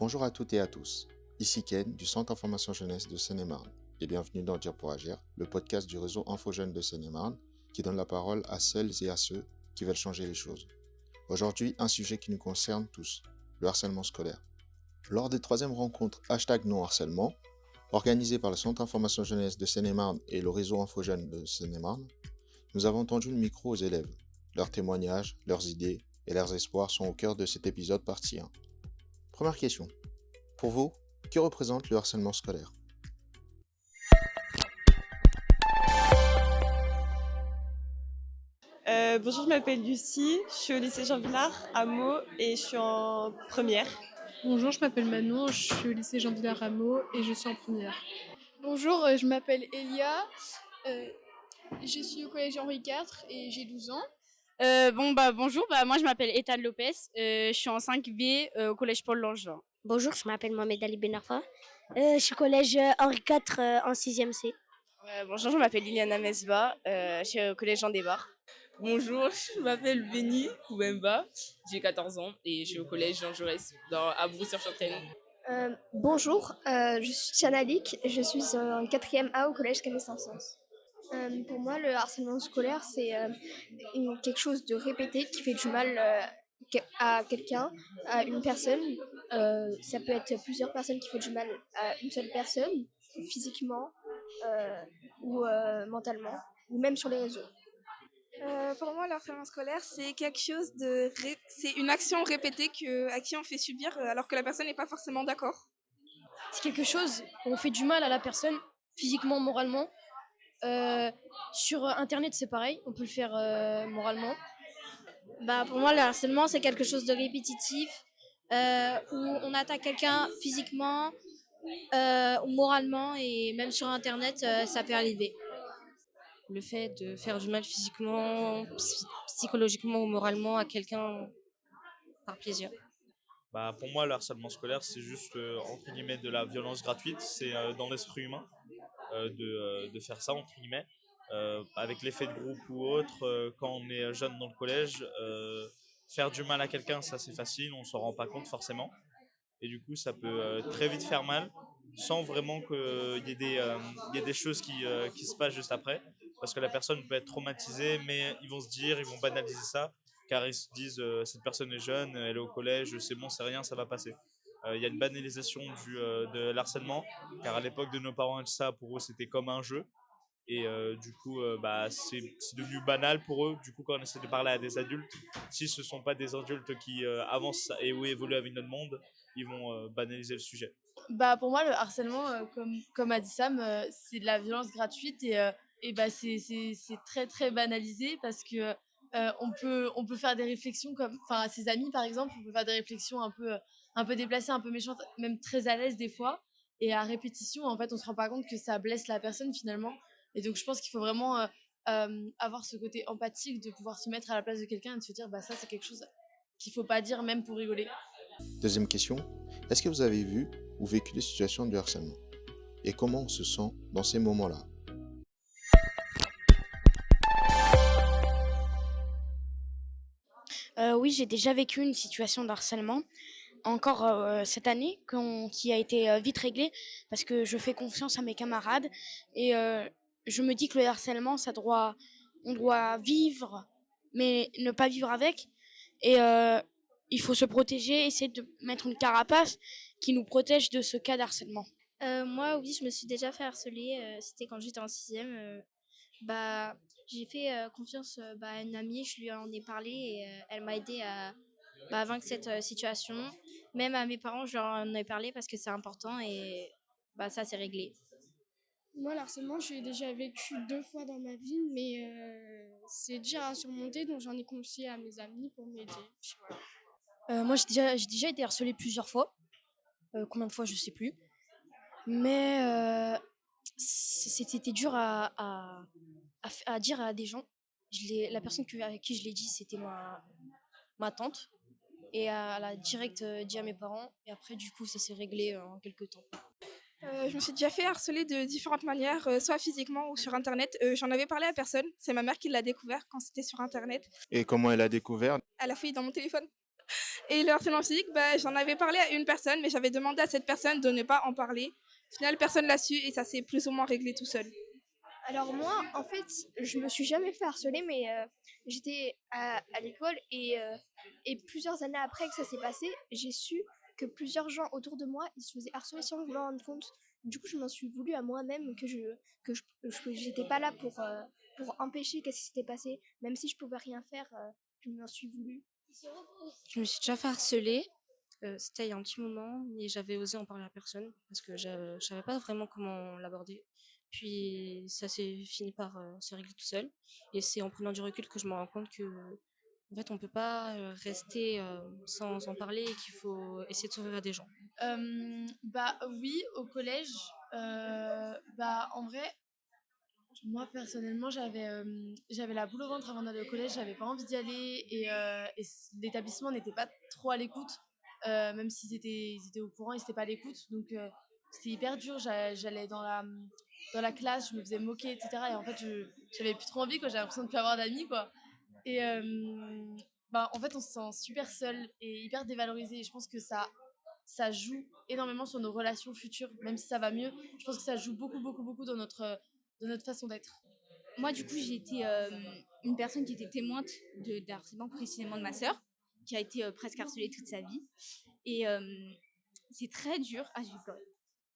Bonjour à toutes et à tous, ici Ken du Centre Information Jeunesse de Seine-et-Marne et bienvenue dans Dire pour Agir, le podcast du réseau Info Jeunes de Seine-et-Marne qui donne la parole à celles et à ceux qui veulent changer les choses. Aujourd'hui, un sujet qui nous concerne tous, le harcèlement scolaire. Lors des 3e rencontres #NonHarcèlement, organisées par le Centre Information Jeunesse de Seine-et-Marne et le réseau Info Jeunes de Seine-et-Marne, nous avons tendu le micro aux élèves. Leurs témoignages, leurs idées et leurs espoirs sont au cœur de cet épisode partie 1. Première question. Pour vous, qui représente le harcèlement scolaire ? Bonjour, je m'appelle Lucie, je suis au lycée Jean Villard à Meaux et je suis en première. Bonjour, je m'appelle Manon, je suis au lycée Jean Villard à Meaux et je suis en première. Bonjour, je m'appelle Elia, je suis au collège Henri IV et j'ai 12 ans. Bonjour, moi je m'appelle Ethan Lopez, je suis en 5B au collège Paul Langevin. Bonjour, je m'appelle Mohamed Ali Benarfa, je suis au collège Henri IV en 6e C. Bonjour, je m'appelle Liliana Mesba, je suis au collège Jean Desbarres. Bonjour, je m'appelle Béni Koubemba, j'ai 14 ans et je suis au collège Jean Jaurès à Brousse-sur-Champagne. Bonjour, je suis Chanalik, je suis en 4e A au collège Camille Saint-Saëns. Pour moi, le harcèlement scolaire, c'est quelque chose de répété qui fait du mal à quelqu'un, à une personne. Ça peut être plusieurs personnes qui font du mal à une seule personne, physiquement ou mentalement, ou même sur les réseaux. Pour moi, le harcèlement scolaire, c'est quelque chose c'est une action répétée à qui on fait subir alors que la personne n'est pas forcément d'accord. C'est quelque chose où on fait du mal à la personne, physiquement, moralement. Sur Internet, c'est pareil, on peut le faire moralement. Pour moi, le harcèlement, c'est quelque chose de répétitif, où on attaque quelqu'un physiquement ou moralement, et même sur Internet, ça peut arriver. Le fait de faire du mal physiquement, psychologiquement ou moralement à quelqu'un par plaisir. Pour moi, le harcèlement scolaire, c'est juste entre guillemets de la violence gratuite. C'est dans l'esprit humain de faire ça, entre guillemets. Avec l'effet de groupe ou autre, quand on est jeune dans le collège, faire du mal à quelqu'un, ça c'est facile, on s'en rend pas compte forcément. Et du coup, ça peut très vite faire mal, sans vraiment qu'il y ait des choses qui se passent juste après. Parce que la personne peut être traumatisée, mais ils vont banaliser ça, car ils se disent cette personne est jeune, elle est au collège, c'est bon, c'est rien, ça va passer. Il y a une banalisation de l'harcèlement, car à l'époque de nos parents, ça pour eux c'était comme un jeu. Et c'est devenu banal pour eux. Du coup, quand on essaie de parler à des adultes, si ce ne sont pas des adultes qui avancent et ou évoluent avec notre monde, ils vont banaliser le sujet. Pour moi, le harcèlement, comme a dit Sam, c'est de la violence gratuite et c'est très très banalisé parce que on peut faire des réflexions à ses amis par exemple, on peut faire des réflexions un peu déplacées, un peu méchantes, même très à l'aise des fois. Et à répétition, en fait, on se rend pas compte que ça blesse la personne finalement. Et donc, je pense qu'il faut vraiment avoir ce côté empathique de pouvoir se mettre à la place de quelqu'un et de se dire, ça, c'est quelque chose qu'il faut pas dire, même pour rigoler. Deuxième question. Est-ce que vous avez vu ou vécu des situations de harcèlement ? Et comment on se sent dans ces moments-là ? Oui, j'ai déjà vécu une situation de harcèlement, encore cette année, qui a été vite réglée, parce que je fais confiance à mes camarades, et je me dis que le harcèlement, on doit vivre, mais ne pas vivre avec, et il faut se protéger, essayer de mettre une carapace qui nous protège de ce cas d'harcèlement. Moi, oui, je me suis déjà fait harceler, c'était quand j'étais en 6e. J'ai fait confiance à une amie, je lui en ai parlé et elle m'a aidé à vaincre cette situation. Même à mes parents, je leur en ai parlé parce que c'est important et ça c'est réglé. Moi, le harcèlement, j'ai déjà vécu 2 fois dans ma vie, mais c'est dur à surmonter, donc j'en ai confié à mes amis pour m'aider. Voilà. Moi, j'ai déjà été harcelée plusieurs fois. Combien de fois, je sais plus. Mais c'était dur à dire à des gens. La personne avec qui je l'ai dit, c'était ma tante. Et elle a direct dit à mes parents. Et après, du coup, ça s'est réglé en quelques temps. Je me suis déjà fait harceler de différentes manières, soit physiquement ou sur Internet. J'en avais parlé à personne. C'est ma mère qui l'a découvert quand c'était sur Internet. Et comment elle a découvert ? Elle a fouillé dans mon téléphone. Et le harcèlement physique, bah, j'en avais parlé à une personne, mais j'avais demandé à cette personne de ne pas en parler. Au final, personne l'a su et ça s'est plus ou moins réglé tout seul. Alors moi, en fait, je me suis jamais fait harceler, mais j'étais à l'école et plusieurs années après que ça s'est passé, j'ai su que plusieurs gens autour de moi, ils se faisaient harceler sans que je m'en rende compte. Du coup, je m'en suis voulu à moi-même que j'étais pas là pour empêcher qu'est-ce qui s'était passé. Même si je pouvais rien faire, je m'en suis voulu. Je me suis déjà fait harceler. C'était il y a un petit moment, mais j'avais osé en parler à personne parce que je savais pas vraiment comment l'aborder. Puis ça s'est fini par se régler tout seul. Et c'est en prenant du recul que je me rends compte que en fait, on peut pas rester sans en parler et qu'il faut essayer de s'ouvrir à des gens. Bah oui, au collège, bah en vrai, moi personnellement, j'avais la boule au ventre avant d'aller au collège, j'avais pas envie d'y aller l'établissement n'était pas trop à l'écoute, même ils étaient au courant, ils étaient pas à l'écoute, donc c'était hyper dur. J'allais dans la classe, je me faisais moquer, etc. Et en fait, j'avais plus trop envie, quoi. J'avais l'impression de plus avoir d'amis, quoi. Et bah en fait, on se sent super seul et hyper dévalorisé. Et je pense que ça joue énormément sur nos relations futures, même si ça va mieux. Je pense que ça joue beaucoup, beaucoup, beaucoup dans notre façon d'être. Moi, du coup, j'ai été une personne qui était témoin d'harcèlement précisément de ma sœur, qui a été presque harcelée toute sa vie. Et c'est très dur. Ah, je rigole.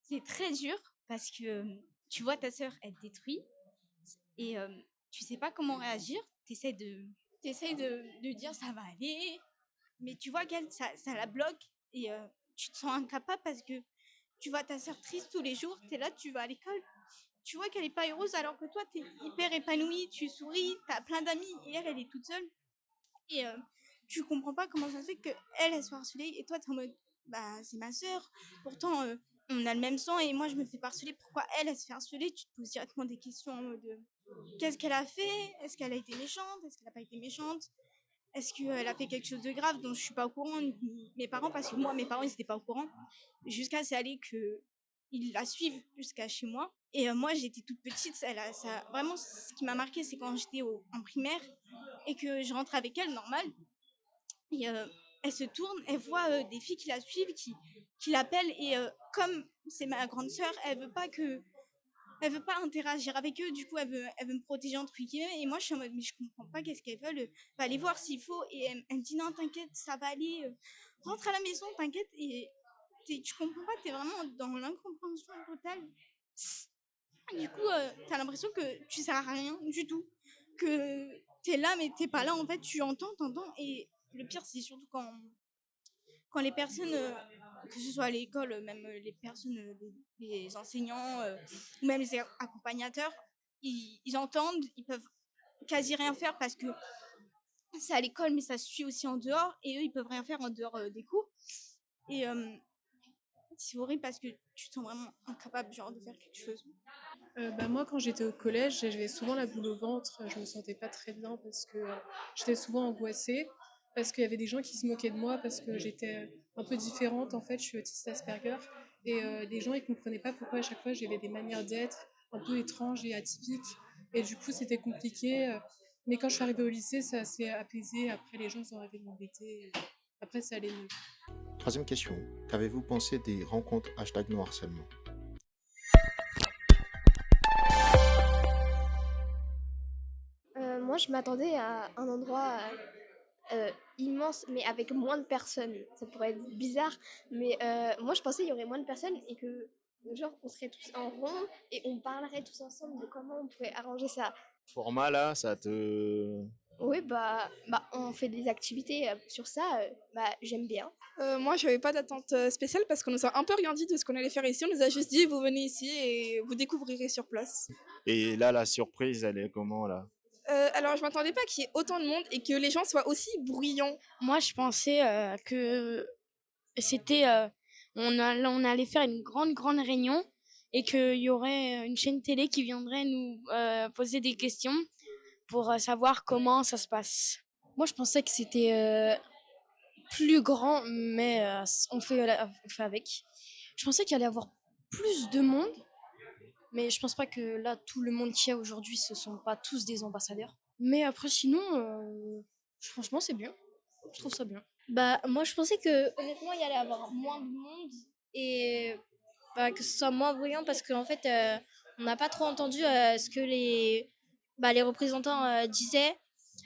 C'est très dur parce que tu vois ta sœur être détruite et tu sais pas comment réagir. T'essaies de dire ça va aller, mais tu vois qu'elle, ça la bloque et tu te sens incapable parce que tu vois ta sœur triste tous les jours. T'es là, tu vas à l'école. Tu vois qu'elle est pas heureuse alors que toi, t'es hyper épanouie, tu souris, t'as plein d'amis et elle est toute seule. Et tu comprends pas comment ça se fait qu'elle soit harcelée et toi, t'es en mode, bah, c'est ma sœur. Pourtant, on a le même sang et moi, je me fais pas harceler. Pourquoi elle se fait harceler? Tu te poses directement des questions en mode, qu'est-ce qu'elle a fait? Est-ce qu'elle a été méchante? Est-ce qu'elle a pas été méchante? Est-ce qu'elle a fait quelque chose de grave dont je suis pas au courant? Mes parents, parce que moi, mes parents, ils étaient pas au courant. Jusqu'à c'est allé que ils la suivent jusqu'à chez moi. Et moi, j'étais toute petite. Vraiment, ce qui m'a marqué, c'est quand j'étais en primaire et que je rentre avec elle, normal. Et elle se tourne, elle voit des filles qui la suivent, qui l'appellent. Et comme c'est ma grande sœur, elle veut pas interagir avec eux. Du coup, elle veut me protéger entre guillemets. Et moi, je suis en mode, mais je comprends pas qu'est-ce qu'elles veulent. Va aller voir s'il faut. Et elle me dit, non, t'inquiète, ça va aller. Rentre à la maison, t'inquiète. Et tu comprends pas, t'es vraiment dans l'incompréhension totale. Du coup, t'as l'impression que tu sers à rien du tout. Que t'es là, mais t'es pas là. En fait, tu entends. Et le pire, c'est surtout quand les personnes, que ce soit à l'école, même les personnes, les enseignants, ou même les accompagnateurs, ils entendent, ils peuvent quasi rien faire parce que c'est à l'école, mais ça se suit aussi en dehors. Et eux, ils peuvent rien faire en dehors des cours. Et c'est horrible parce que tu te sens vraiment incapable genre, de faire quelque chose. Bah, moi, quand j'étais au collège, j'avais souvent la boule au ventre. Je me sentais pas très bien parce que j'étais souvent angoissée, parce qu'il y avait des gens qui se moquaient de moi parce que j'étais un peu différente. En fait, je suis autiste Asperger et les gens ils comprenaient pas pourquoi à chaque fois j'avais des manières d'être un peu étranges et atypiques. Et du coup, c'était compliqué. Mais quand je suis arrivée au lycée, ça s'est apaisé. Après, les gens ils ont arrêté de m'embêter. Après, ça allait mieux. Troisième question. Qu'avez-vous pensé des rencontres #NoHarcèlement? Moi, je m'attendais à un endroit immense, mais avec moins de personnes. Ça pourrait être bizarre, mais moi, je pensais qu'il y aurait moins de personnes et que, genre, on serait tous en rond et on parlerait tous ensemble de comment on pourrait arranger ça. Format là, ça te... Oui, bah on fait des activités sur ça, bah j'aime bien. Moi, j'avais pas d'attente spéciale parce qu'on nous a un peu rien dit de ce qu'on allait faire ici. On nous a juste dit, vous venez ici et vous découvrirez sur place. Et là, la surprise, elle est comment là? Alors, je m'attendais pas qu'il y ait autant de monde et que les gens soient aussi bruyants. Moi, je pensais que c'était... on allait faire une grande réunion et qu'il y aurait une chaîne télé qui viendrait nous poser des questions pour savoir comment ça se passe. Moi, je pensais que c'était plus grand, mais on fait avec. Je pensais qu'il allait y avoir plus de monde, mais je pense pas que là, tout le monde qu'il y a aujourd'hui, ce sont pas tous des ambassadeurs. Mais après, sinon, franchement, c'est bien. Je trouve ça bien. Bah, moi, je pensais que, honnêtement, il y allait avoir moins de monde et que ce soit moins bruyant parce qu'en fait, on n'a pas trop entendu ce que les représentants disaient.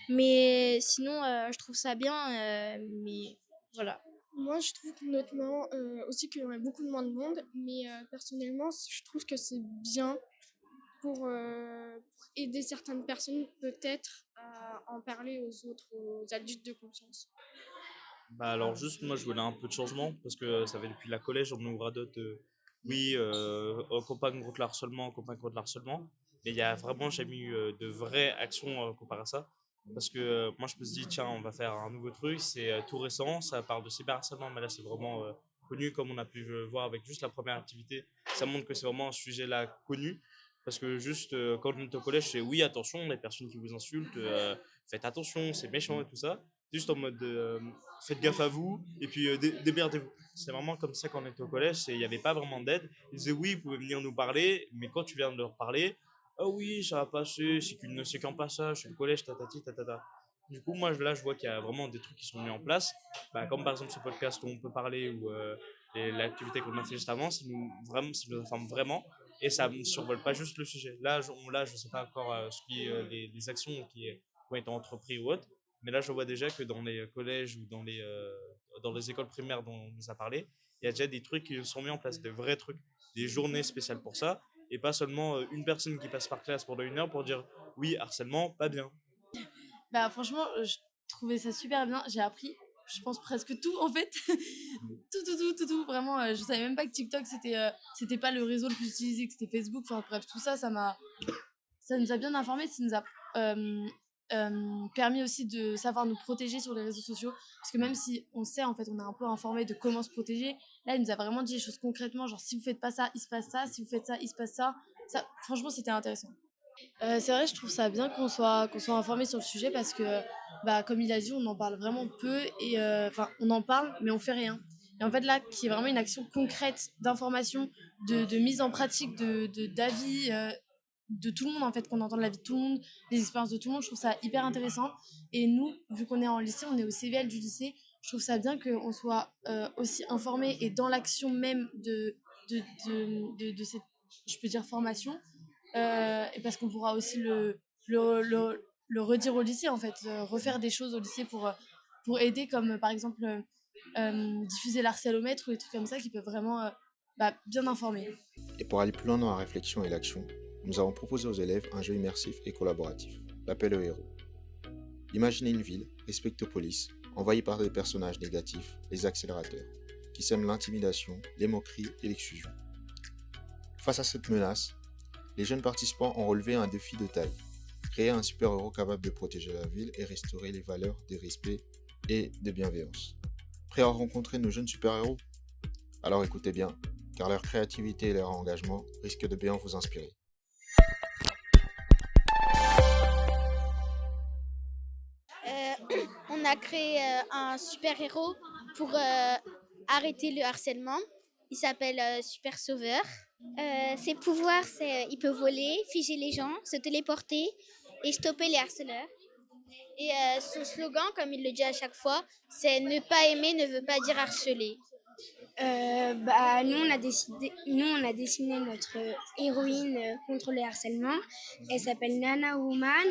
Mais sinon, je trouve ça bien. Mais voilà. Moi, je trouve honnêtement aussi qu'il y aurait beaucoup de moins de monde, mais personnellement, je trouve que c'est bien pour aider certaines personnes peut-être à en parler aux autres, aux adultes de confiance. Bah alors juste moi je voulais un peu de changement parce que ça fait depuis la collège on nous radote oui campagne contre le harcèlement, campagne contre le harcèlement, mais il y a vraiment jamais eu de vraies actions comparé à ça parce que moi je me suis dit tiens on va faire un nouveau truc, c'est tout récent, ça parle de cyberharcèlement mais là c'est vraiment connu comme on a pu le voir avec juste la première activité, ça montre que c'est vraiment un sujet là connu parce que juste quand on est au collège c'est oui attention les personnes qui vous insultent faites attention c'est méchant et tout ça juste en mode faites gaffe à vous et puis démerdez-vous. C'est vraiment comme ça quand on était au collège, il n'y avait pas vraiment d'aide. Ils disaient oui, vous pouvez venir nous parler, mais quand tu viens de leur parler, ah oui, ça va passer, c'est qu'un passage, c'est le collège, tatati, tatata. Du coup, moi là, je vois qu'il y a vraiment des trucs qui sont mis en place, bah, comme par exemple ce podcast où on peut parler ou l'activité qu'on a fait juste avant, ça nous informe vraiment et ça ne survole pas juste le sujet. Là, je ne sais pas encore les actions qui ont été entreprises ou autres, mais là, je vois déjà que dans les collèges ou dans les écoles primaires dont on nous a parlé, il y a déjà des trucs qui sont mis en place, des vrais trucs, des journées spéciales pour ça, et pas seulement une personne qui passe par classe pendant 1 heure pour dire oui, harcèlement, pas bien. Bah franchement, je trouvais ça super bien. J'ai appris, je pense presque tout en fait. Tout. Vraiment, je savais même pas que TikTok c'était pas le réseau le plus utilisé, que c'était Facebook. Enfin bref, tout ça, ça nous a bien informés, ça nous a permis aussi de savoir nous protéger sur les réseaux sociaux. Parce que même si on sait, en fait, on est un peu informé de comment se protéger, là, il nous a vraiment dit les choses concrètement, genre si vous faites pas ça, il se passe ça, si vous faites ça, il se passe ça. Ça, franchement, c'était intéressant. C'est vrai, je trouve ça bien qu'on soit informé sur le sujet parce que, bah, comme il a dit, on en parle vraiment peu et enfin, on en parle, mais on fait rien. Et en fait, là, qui est vraiment une action concrète d'information, de mise en pratique, d'avis de tout le monde, en fait, qu'on entende la vie de tout le monde, les expériences de tout le monde, je trouve ça hyper intéressant. Et nous, vu qu'on est en lycée, on est au CVL du lycée, je trouve ça bien qu'on soit aussi informé et dans l'action même de cette, je peux dire, formation. Et parce qu'on pourra aussi le redire au lycée, en fait, refaire des choses au lycée pour aider, comme par exemple diffuser l'harcélomètre ou des trucs comme ça qui peuvent vraiment bien informer. Et pour aller plus loin dans la réflexion et l'action, nous avons proposé aux élèves un jeu immersif et collaboratif, l'appel au héros. Imaginez une ville, Respectopolis, envahie par des personnages négatifs, les accélérateurs, qui sèment l'intimidation, les moqueries et l'exclusion. Face à cette menace, les jeunes participants ont relevé un défi de taille, créer un super-héros capable de protéger la ville et restaurer les valeurs de respect et de bienveillance. Prêts à rencontrer nos jeunes super-héros? Alors écoutez bien, car leur créativité et leur engagement risquent de bien vous inspirer. On a créé un super-héros pour arrêter le harcèlement. Il s'appelle Super Sauveur. Ses pouvoirs, c'est il peut voler, figer les gens, se téléporter et stopper les harceleurs. Et son slogan, comme il le dit à chaque fois, c'est « Ne pas aimer ne veut pas dire harceler ». Nous, on a dessiné notre héroïne contre le harcèlement. Elle s'appelle Nana Woman.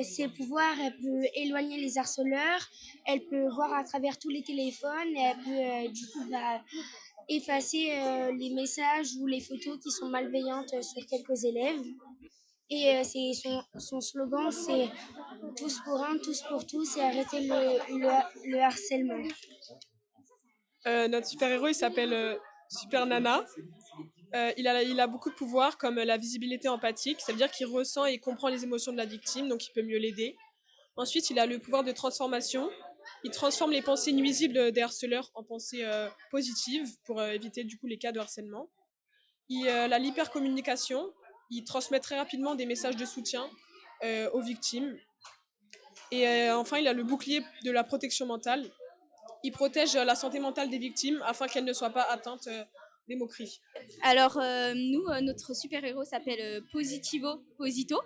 Ses pouvoirs, elle peut éloigner les harceleurs, elle peut voir à travers tous les téléphones, et elle peut effacer les messages ou les photos qui sont malveillantes sur quelques élèves. Et son slogan, c'est « Tous pour un, tous pour tous et arrêter le harcèlement ». Notre super-héros, il s'appelle Super Nana. Il a beaucoup de pouvoirs comme la visibilité empathique, ça veut dire qu'il ressent et comprend les émotions de la victime, donc il peut mieux l'aider. Ensuite, il a le pouvoir de transformation. Il transforme les pensées nuisibles des harceleurs en pensées positives pour éviter du coup les cas de harcèlement. Il a l'hypercommunication. Il transmet très rapidement des messages de soutien aux victimes. Et enfin, il a le bouclier de la protection mentale. Il protège la santé mentale des victimes afin qu'elles ne soient pas atteintes des moqueries. Alors, nous, notre super-héros s'appelle Positivo Posito.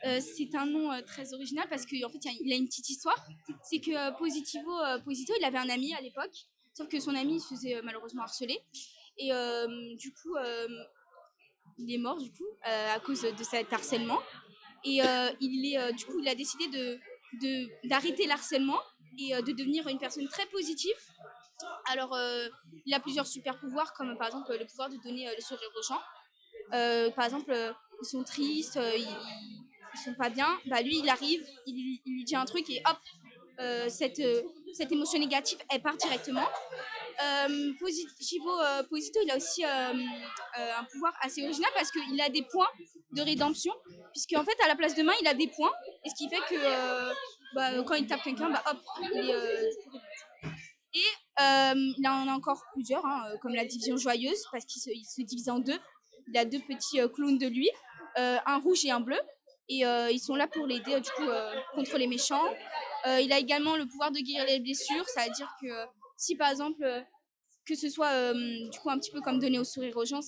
C'est un nom très original parce qu'en fait, il a une petite histoire. C'est que Positivo Posito, il avait un ami à l'époque, sauf que son ami se faisait malheureusement harceler. Et du coup, il est mort à cause de cet harcèlement. Et du coup, il a décidé d'arrêter le harcèlement et de devenir une personne très positive. Alors, il a plusieurs super pouvoirs, comme par exemple le pouvoir de donner le sourire aux gens. Par exemple, ils sont tristes, ils sont pas bien. Bah, lui, il arrive, il lui dit un truc et hop, cette émotion négative, elle part directement. Posito, il a aussi un pouvoir assez original parce qu'il a des points de rédemption, puisque en fait, à la place de main, il a des points, et ce qui fait que quand il tape quelqu'un, hop, il est et il en a encore plusieurs, comme la division joyeuse, parce qu'il se divise en deux. Il a deux petits clones de lui, un rouge et un bleu. Et ils sont là pour l'aider contre les méchants. Il a également le pouvoir de guérir les blessures. Ça veut dire que si par exemple, que ce soit un petit peu comme donner au sourire aux gens,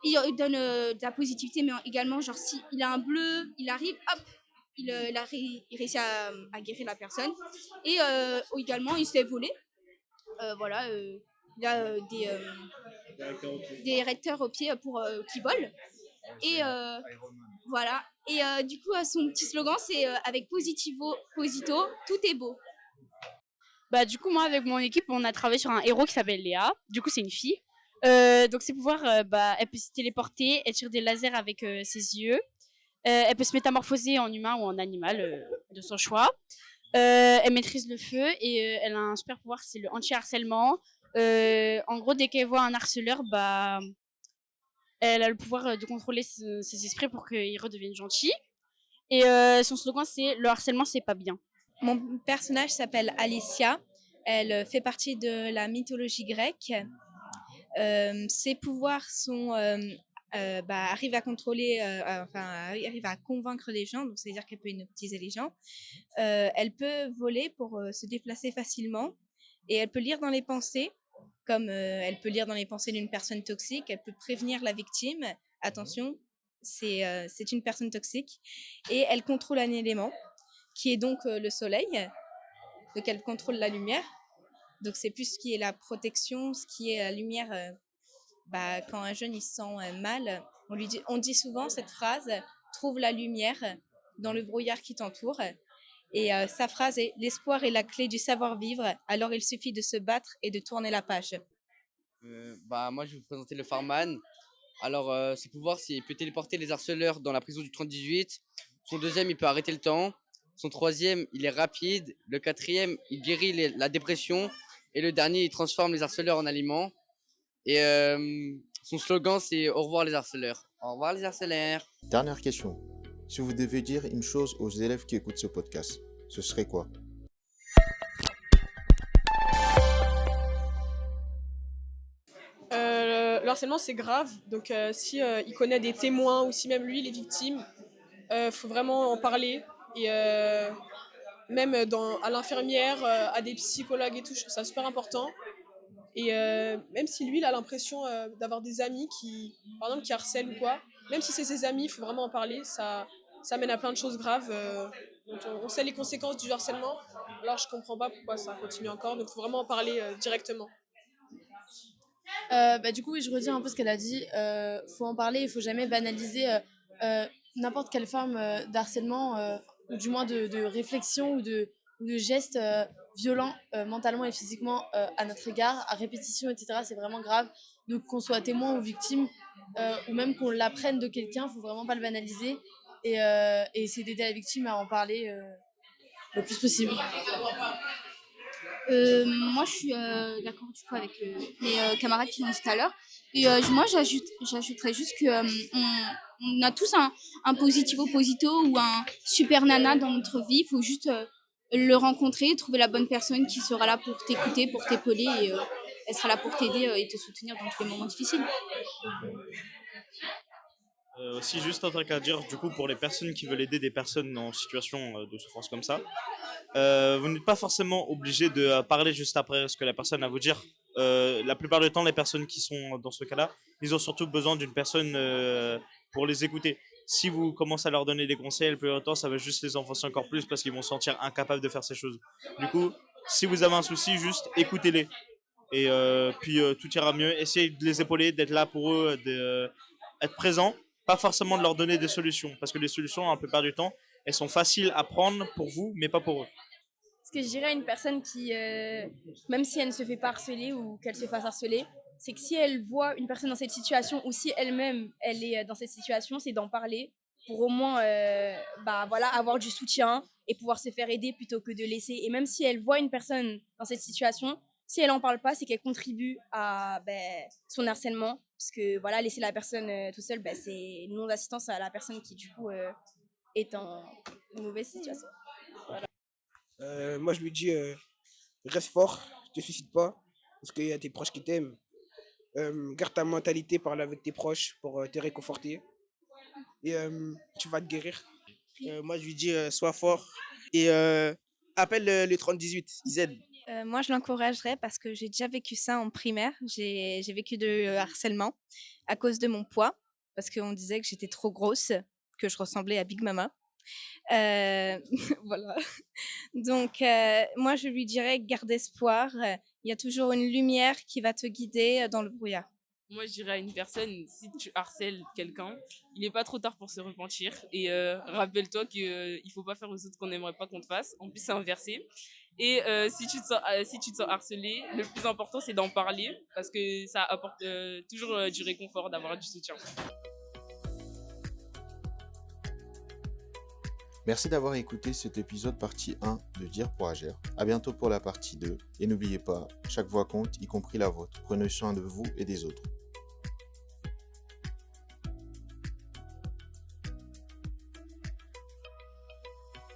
il donne de la positivité, mais également genre si il a un bleu, il arrive, hop, il réussit à guérir la personne. Et également, il se fait voler. Il a des recteurs au pied qui volent. Et voilà. Et du coup, son petit slogan, c'est avec Positivo Posito, tout est beau. Bah, du coup, moi, avec mon équipe, on a travaillé sur un héros qui s'appelle Léa. Du coup, c'est une fille. Donc, ses pouvoirs, elle peut se téléporter, elle tire des lasers avec ses yeux. Elle peut se métamorphoser en humain ou en animal de son choix. Elle maîtrise le feu et elle a un super pouvoir, c'est le anti-harcèlement. En gros, dès qu'elle voit un harceleur, elle a le pouvoir de contrôler ses esprits pour qu'ils redeviennent gentils. Et son slogan, c'est « Le harcèlement, c'est pas bien ». Mon personnage s'appelle Alicia. Elle fait partie de la mythologie grecque. Ses pouvoirs sont... arrive à contrôler, arrive à convaincre les gens, donc c'est-à-dire qu'elle peut hypnotiser les gens. Elle peut voler pour se déplacer facilement et elle peut lire dans les pensées, comme elle peut lire dans les pensées d'une personne toxique, elle peut prévenir la victime, attention, c'est une personne toxique, et elle contrôle un élément qui est donc le soleil, donc elle contrôle la lumière, donc c'est plus ce qui est la protection, ce qui est la lumière. Quand un jeune il se sent mal, on dit souvent cette phrase « trouve la lumière dans le brouillard qui t'entoure ». Et sa phrase est « l'espoir est la clé du savoir-vivre, alors il suffit de se battre et de tourner la page ». Moi, je vais vous présenter le Farman. Alors, ses pouvoirs, c'est qu'il peut téléporter les harceleurs dans la prison du 30-18. Son deuxième, il peut arrêter le temps. Son troisième, il est rapide. Le quatrième, il guérit la dépression. Et le dernier, il transforme les harceleurs en aliments. Et son slogan, c'est « Au revoir les harceleurs ». Au revoir les harceleurs. Dernière question. Si vous devez dire une chose aux élèves qui écoutent ce podcast, ce serait quoi? Le harcèlement, c'est grave. Donc, si il connaît des témoins ou si même lui, les victimes, faut vraiment en parler. Et même à l'infirmière, à des psychologues et tout, je trouve ça super important. Et même si lui, il a l'impression d'avoir des amis par exemple, qui harcèlent ou quoi, même si c'est ses amis, il faut vraiment en parler. Ça mène à plein de choses graves. On sait les conséquences du harcèlement, alors je comprends pas pourquoi ça continue encore. Donc, il faut vraiment en parler directement. Du coup, oui, je redis un peu ce qu'elle a dit. Faut en parler, il faut jamais banaliser n'importe quelle forme d'harcèlement, ou du moins de réflexion ou de gestes violents mentalement et physiquement à notre égard, à répétition, etc. C'est vraiment grave. Donc qu'on soit témoin ou victime, ou même qu'on l'apprenne de quelqu'un, il faut vraiment pas le banaliser et essayer d'aider la victime à en parler le plus possible. Moi, je suis d'accord du coup avec mes camarades qui l'ont dit tout à l'heure. Et moi, j'ajouterais juste on a tous un positivo posito ou un super nana dans notre vie. Il faut juste le rencontrer, trouver la bonne personne qui sera là pour t'écouter, pour t'épauler. Et elle sera là pour t'aider et te soutenir dans tous les moments difficiles. Aussi, juste un truc à dire, du coup, pour les personnes qui veulent aider des personnes en situation de souffrance comme ça, vous n'êtes pas forcément obligé de parler juste après ce que la personne a à vous dire. la plupart du temps, les personnes qui sont dans ce cas-là, ils ont surtout besoin d'une personne pour les écouter. Si vous commencez à leur donner des conseils, le plus longtemps, ça va juste les enfoncer encore plus parce qu'ils vont se sentir incapables de faire ces choses. Du coup, si vous avez un souci, juste écoutez-les. Et puis tout ira mieux. Essayez de les épauler, d'être là pour eux, d'être présent. Pas forcément de leur donner des solutions. Parce que les solutions, la plupart du temps, elles sont faciles à prendre pour vous, mais pas pour eux. Ce que je dirais à une personne qui, même si elle ne se fait pas harceler ou qu'elle se fasse harceler, c'est que si elle voit une personne dans cette situation ou si elle-même elle est dans cette situation, c'est d'en parler pour au moins avoir du soutien et pouvoir se faire aider plutôt que de laisser. Et même si elle voit une personne dans cette situation, si elle n'en parle pas, c'est qu'elle contribue à son harcèlement. Parce que voilà, laisser la personne tout seule, c'est une non-assistance à la personne qui du coup est en mauvaise situation. Voilà. Moi, je lui dis, reste fort, ne te suicide pas, parce qu'il y a tes proches qui t'aiment. Garde ta mentalité, parle avec tes proches pour te réconforter. Et tu vas te guérir. Moi, je lui dis, sois fort et appelle le 3018, ils aident. Moi, je l'encouragerais parce que j'ai déjà vécu ça en primaire. J'ai vécu de harcèlement à cause de mon poids, parce qu'on disait que j'étais trop grosse, que je ressemblais à Big Mama. Voilà. Donc, moi, je lui dirais, garde espoir. Il y a toujours une lumière qui va te guider dans le brouillard. Moi, je dirais à une personne, si tu harcèles quelqu'un, il n'est pas trop tard pour se repentir. Et rappelle-toi qu'il ne faut pas faire aux autres qu'on n'aimerait pas qu'on te fasse. En plus, c'est inversé. Et si tu te sens harcelé, le plus important, c'est d'en parler parce que ça apporte toujours du réconfort d'avoir du soutien. Merci d'avoir écouté cet épisode partie 1 de Dire pour Agir. À bientôt pour la partie 2. Et n'oubliez pas, chaque voix compte, y compris la vôtre. Prenez soin de vous et des autres.